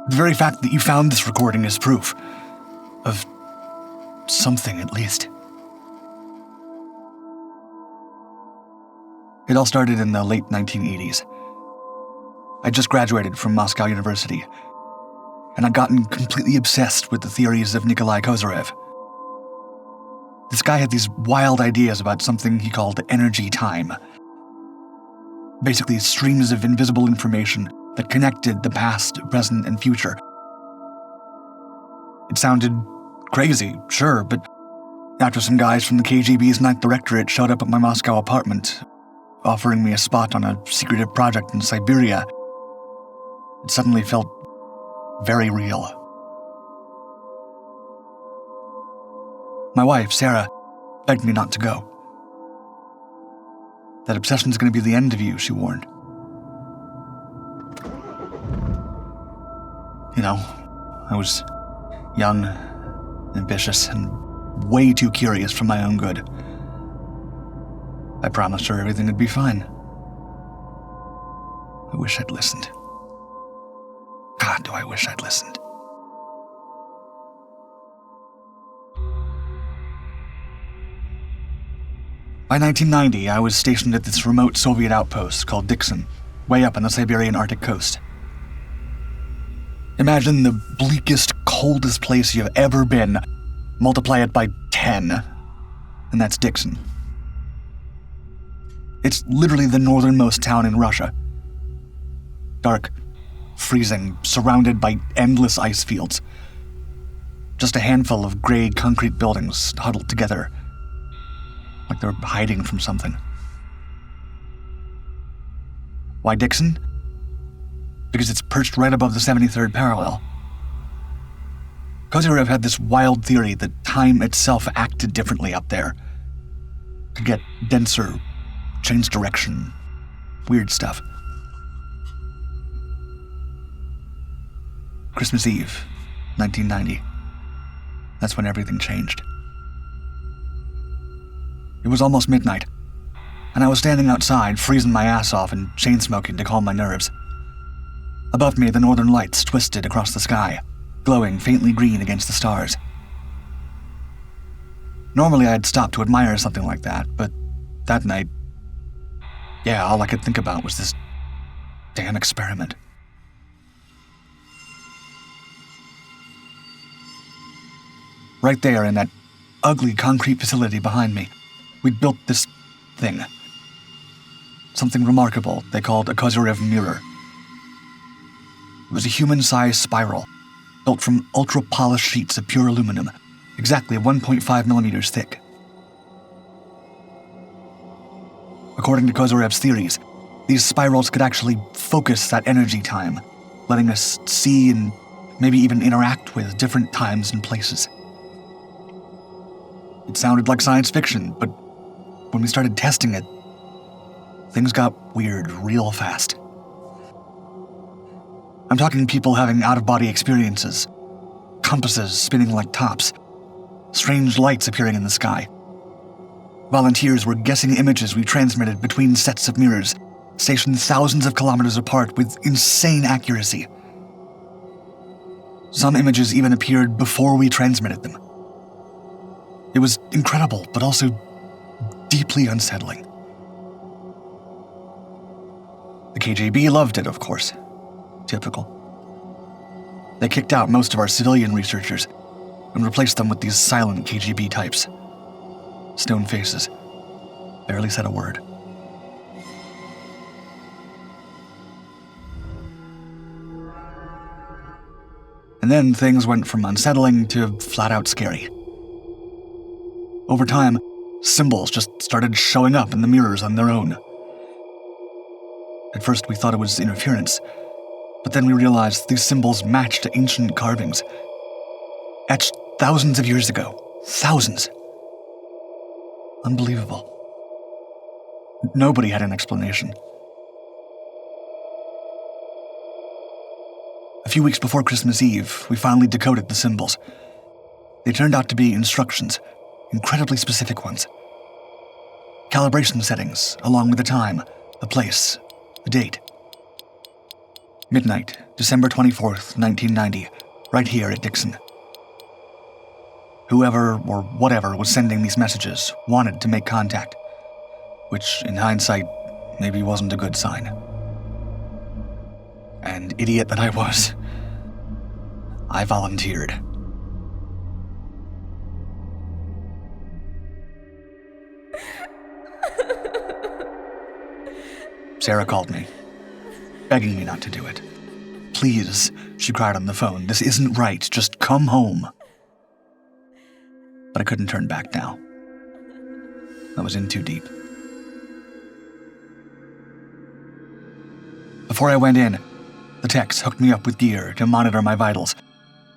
The very fact that you found this recording is proof of something, at least. It all started in the late 1980s. I'd just graduated from Moscow University, and I'd gotten completely obsessed with the theories of Nikolai Kozyrev. This guy had these wild ideas about something he called energy time. Basically, streams of invisible information that connected the past, present, and future. It sounded crazy, sure, but after some guys from the KGB's Ninth Directorate showed up at my Moscow apartment, offering me a spot on a secretive project in Siberia, it suddenly felt very real. My wife, Sarah, begged me not to go. That obsession's going to be the end of you, she warned. You know, I was young, ambitious, and way too curious for my own good. I promised her everything would be fine. I wish I'd listened. God, do I wish I'd listened. By 1990, I was stationed at this remote Soviet outpost called Dixon, way up on the Siberian Arctic coast. Imagine the bleakest, coldest place you've ever been, multiply it by 10, and that's Dixon. It's literally the northernmost town in Russia. Dark, freezing, surrounded by endless ice fields. Just a handful of gray concrete buildings huddled together, like they're hiding from something. Why Dixon? Because it's perched right above the 73rd parallel. Kozyrev had this wild theory that time itself acted differently up there. Could get denser, change direction, weird stuff. Christmas Eve, 1990. That's when everything changed. It was almost midnight, and I was standing outside, freezing my ass off and chain-smoking to calm my nerves. Above me, the northern lights twisted across the sky, glowing faintly green against the stars. Normally, I'd stop to admire something like that, but that night, all I could think about was this damn experiment. Right there in that ugly concrete facility behind me, we'd built this thing. Something remarkable they called a Kozyrev mirror. It was a human-sized spiral, built from ultra-polished sheets of pure aluminum, exactly 1.5 millimeters thick. According to Kozyrev's theories, these spirals could actually focus that energy time, letting us see and maybe even interact with different times and places. It sounded like science fiction, but when we started testing it, things got weird real fast. I'm talking people having out-of-body experiences, compasses spinning like tops, strange lights appearing in the sky. Volunteers were guessing images we transmitted between sets of mirrors, stationed thousands of kilometers apart with insane accuracy. Some images even appeared before we transmitted them. It was incredible, but also deeply unsettling. The KGB loved it, of course. Typical. They kicked out most of our civilian researchers and replaced them with these silent KGB types. Stone faces. Barely said a word. And then things went from unsettling to flat-out scary. Over time, symbols just started showing up in the mirrors on their own. At first we thought it was interference, but then we realized these symbols matched ancient carvings, etched thousands of years ago. Thousands. Unbelievable. Nobody had an explanation. A few weeks before Christmas Eve, we finally decoded the symbols. They turned out to be instructions, incredibly specific ones. Calibration settings, along with the time, the place, the date. Midnight, December 24th, 1990, right here at Dixon. Whoever or whatever was sending these messages wanted to make contact, which, in hindsight, maybe wasn't a good sign. And idiot that I was, I volunteered. Sarah called me, begging me not to do it. Please, she cried on the phone, this isn't right, just come home. But I couldn't turn back now. I was in too deep. Before I went in, the techs hooked me up with gear to monitor my vitals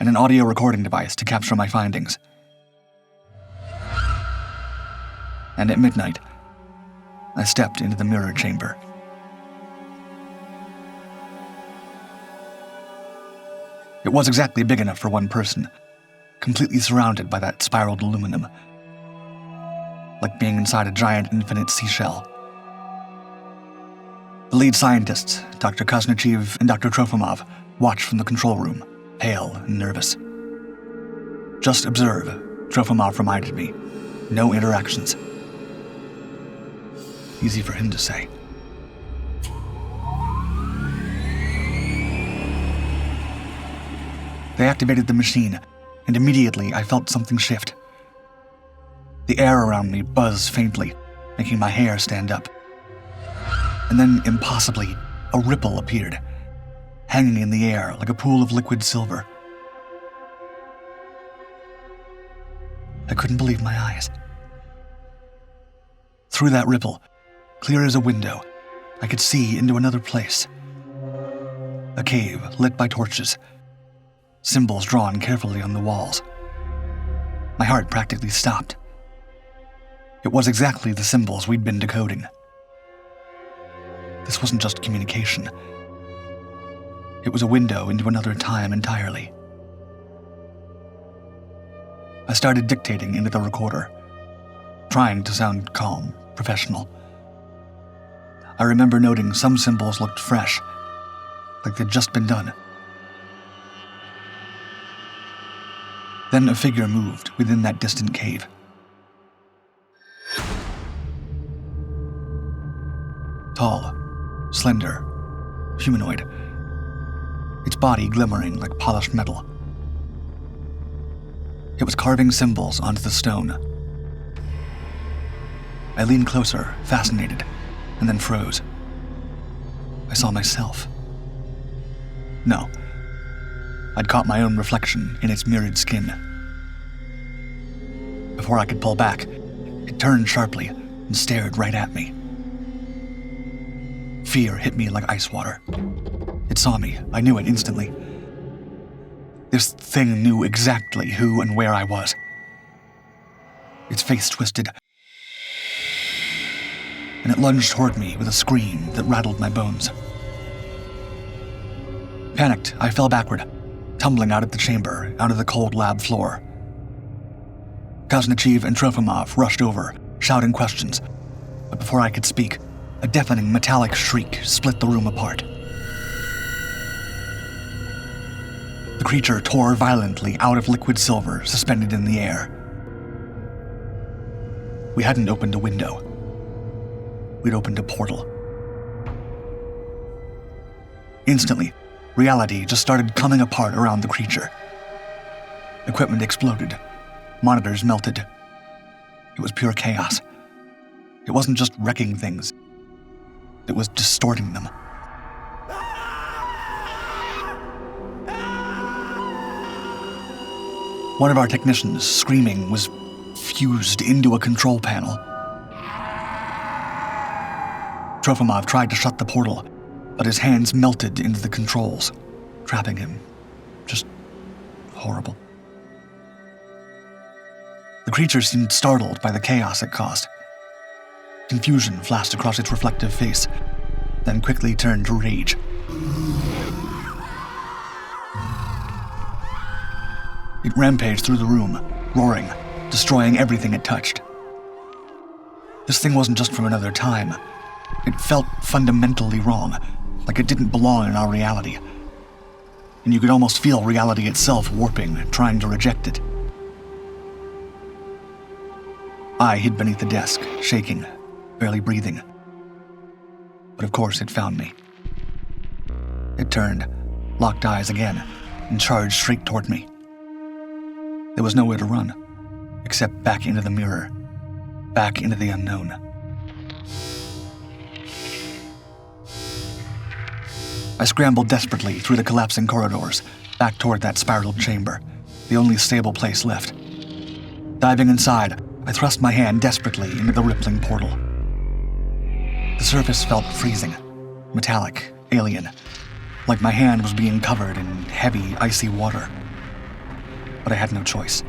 and an audio recording device to capture my findings. And at midnight, I stepped into the mirror chamber. It was exactly big enough for one person, completely surrounded by that spiraled aluminum, like being inside a giant infinite seashell. The lead scientists, Dr. Kozyrev and Dr. Trofimov, watched from the control room, pale and nervous. Just observe, Trofimov reminded me. No interactions. Easy for him to say. They activated the machine, and immediately I felt something shift. The air around me buzzed faintly, making my hair stand up. And then, impossibly, a ripple appeared, hanging in the air like a pool of liquid silver. I couldn't believe my eyes. Through that ripple, clear as a window, I could see into another place. A cave lit by torches, symbols drawn carefully on the walls. My heart practically stopped. It was exactly the symbols we'd been decoding. This wasn't just communication. It was a window into another time entirely. I started dictating into the recorder, trying to sound calm, professional. I remember noting some symbols looked fresh, like they'd just been done. Then a figure moved within that distant cave. Tall, slender, humanoid, its body glimmering like polished metal. It was carving symbols onto the stone. I leaned closer, fascinated, and then froze. I saw myself. No, I'd caught my own reflection in its mirrored skin. Before I could pull back, it turned sharply and stared right at me. Fear hit me like ice water. It saw me. I knew it instantly. This thing knew exactly who and where I was. Its face twisted, and it lunged toward me with a scream that rattled my bones. Panicked, I fell backward, tumbling out of the chamber, onto the cold lab floor. Kozyrev and Trofimov rushed over, shouting questions, but before I could speak, a deafening metallic shriek split the room apart. The creature tore violently out of liquid silver suspended in the air. We hadn't opened a window. We'd opened a portal. Instantly, reality just started coming apart around the creature. Equipment exploded. Monitors melted. It was pure chaos. It wasn't just wrecking things. It was distorting them. One of our technicians, screaming, was fused into a control panel. Trofimov tried to shut the portal, but his hands melted into the controls, trapping him. Just horrible. The creature seemed startled by the chaos it caused. Confusion flashed across its reflective face, then quickly turned to rage. It rampaged through the room, roaring, destroying everything it touched. This thing wasn't just from another time. It felt fundamentally wrong, like it didn't belong in our reality. And you could almost feel reality itself warping, trying to reject it. I hid beneath the desk, shaking, barely breathing. But of course it found me. It turned, locked eyes again, and charged straight toward me. There was nowhere to run, except back into the mirror, back into the unknown. I scrambled desperately through the collapsing corridors, back toward that spiraled chamber, the only stable place left. Diving inside, I thrust my hand desperately into the rippling portal. The surface felt freezing, metallic, alien, like my hand was being covered in heavy, icy water. But I had no choice.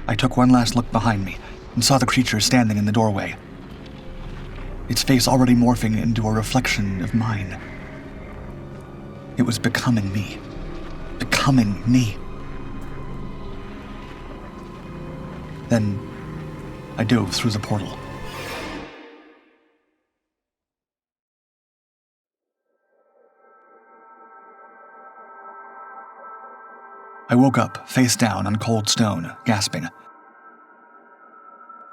I took one last look behind me and saw the creature standing in the doorway, its face already morphing into a reflection of mine. It was becoming me. Becoming me. Then I dove through the portal. I woke up, face down on cold stone, gasping.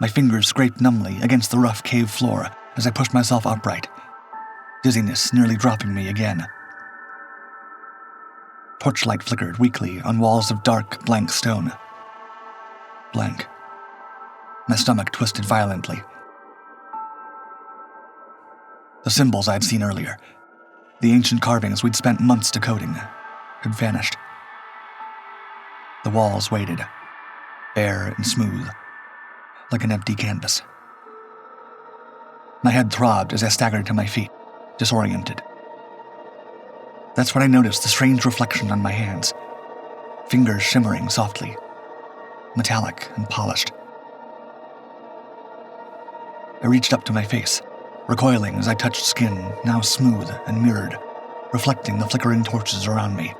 My fingers scraped numbly against the rough cave floor as I pushed myself upright, dizziness nearly dropping me again. Torchlight flickered weakly on walls of dark, blank stone. Blank. My stomach twisted violently. The symbols I'd seen earlier, the ancient carvings we'd spent months decoding, had vanished. The walls waited, bare and smooth, like an empty canvas. My head throbbed as I staggered to my feet, disoriented. That's when I noticed the strange reflection on my hands, fingers shimmering softly, metallic and polished. I reached up to my face, recoiling as I touched skin now smooth and mirrored, reflecting the flickering torches around me.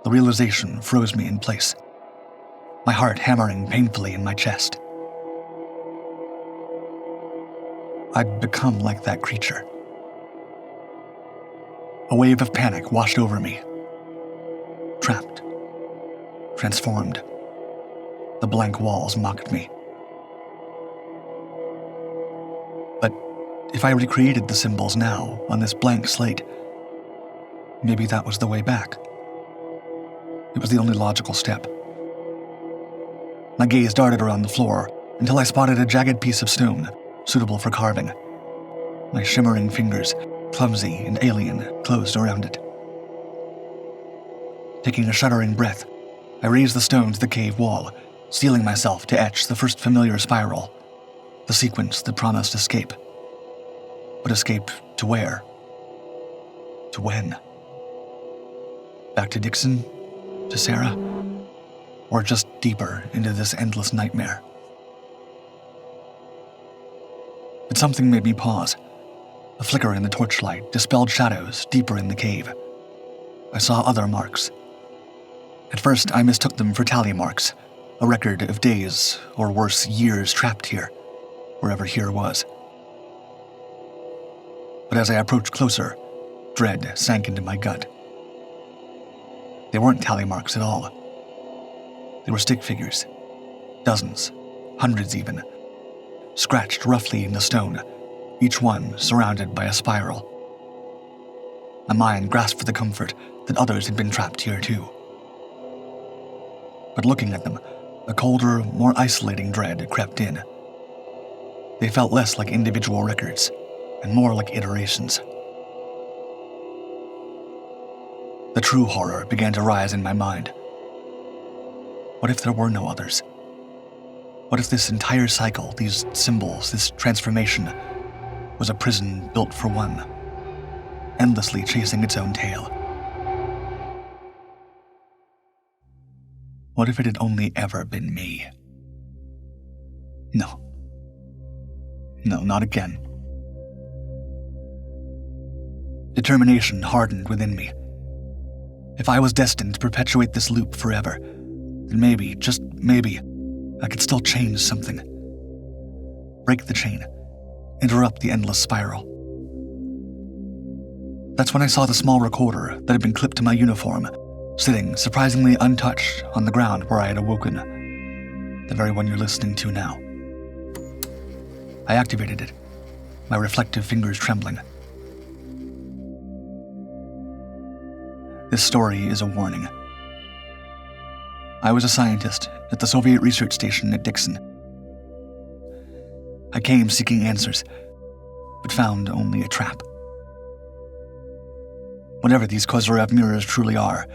The realization froze me in place, my heart hammering painfully in my chest. I'd become like that creature. A wave of panic washed over me. Trapped. Transformed. The blank walls mocked me. But if I recreated the symbols now on this blank slate, maybe that was the way back. It was the only logical step. My gaze darted around the floor until I spotted a jagged piece of stone, suitable for carving. My shimmering fingers, clumsy and alien, closed around it. Taking a shuddering breath, I raised the stone to the cave wall, steeling myself to etch the first familiar spiral, the sequence that promised escape. But escape to where? To when? Back to Dixon? To Sarah? Or just deeper into this endless nightmare? But something made me pause. A flicker in the torchlight dispelled shadows deeper in the cave. I saw other marks. At first, I mistook them for tally marks, a record of days, or worse, years trapped here, wherever here was. But as I approached closer, dread sank into my gut. They weren't tally marks at all. They were stick figures. Dozens, hundreds even, scratched roughly in the stone, each one surrounded by a spiral. My mind grasped for the comfort that others had been trapped here too. But looking at them, a colder, more isolating dread crept in. They felt less like individual records, and more like iterations. The true horror began to rise in my mind. What if there were no others? What if this entire cycle, these symbols, this transformation, was a prison built for one, endlessly chasing its own tail? What if it had only ever been me? No. No, not again. Determination hardened within me. If I was destined to perpetuate this loop forever, then maybe, just maybe, I could still change something. Break the chain, interrupt the endless spiral. That's when I saw the small recorder that had been clipped to my uniform, sitting surprisingly untouched on the ground where I had awoken. The very one you're listening to now. I activated it, my reflective fingers trembling. This story is a warning. I was a scientist at the Soviet research station at Dixon. I came seeking answers, but found only a trap. Whatever these Kozyrev mirrors truly are,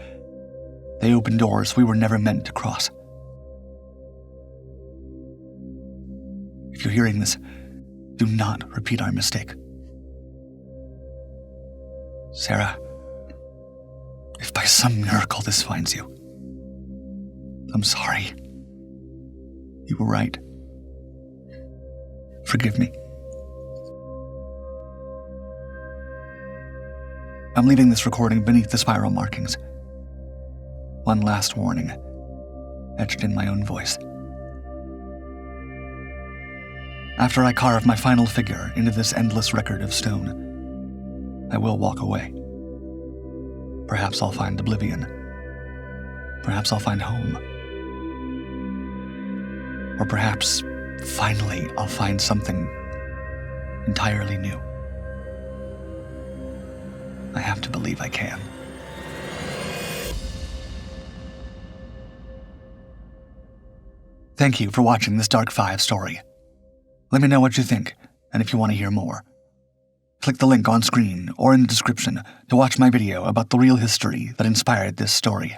they open doors we were never meant to cross. If you're hearing this, do not repeat our mistake. Sarah, if by some miracle this finds you, I'm sorry. You were right. Forgive me. I'm leaving this recording beneath the spiral markings. One last warning, etched in my own voice. After I carve my final figure into this endless record of stone, I will walk away. Perhaps I'll find oblivion. Perhaps I'll find home. Or perhaps, finally, I'll find something entirely new. I have to believe I can. Thank you for watching this Dark 5 story. Let me know what you think, and if you want to hear more. Click the link on screen or in the description to watch my video about the real history that inspired this story.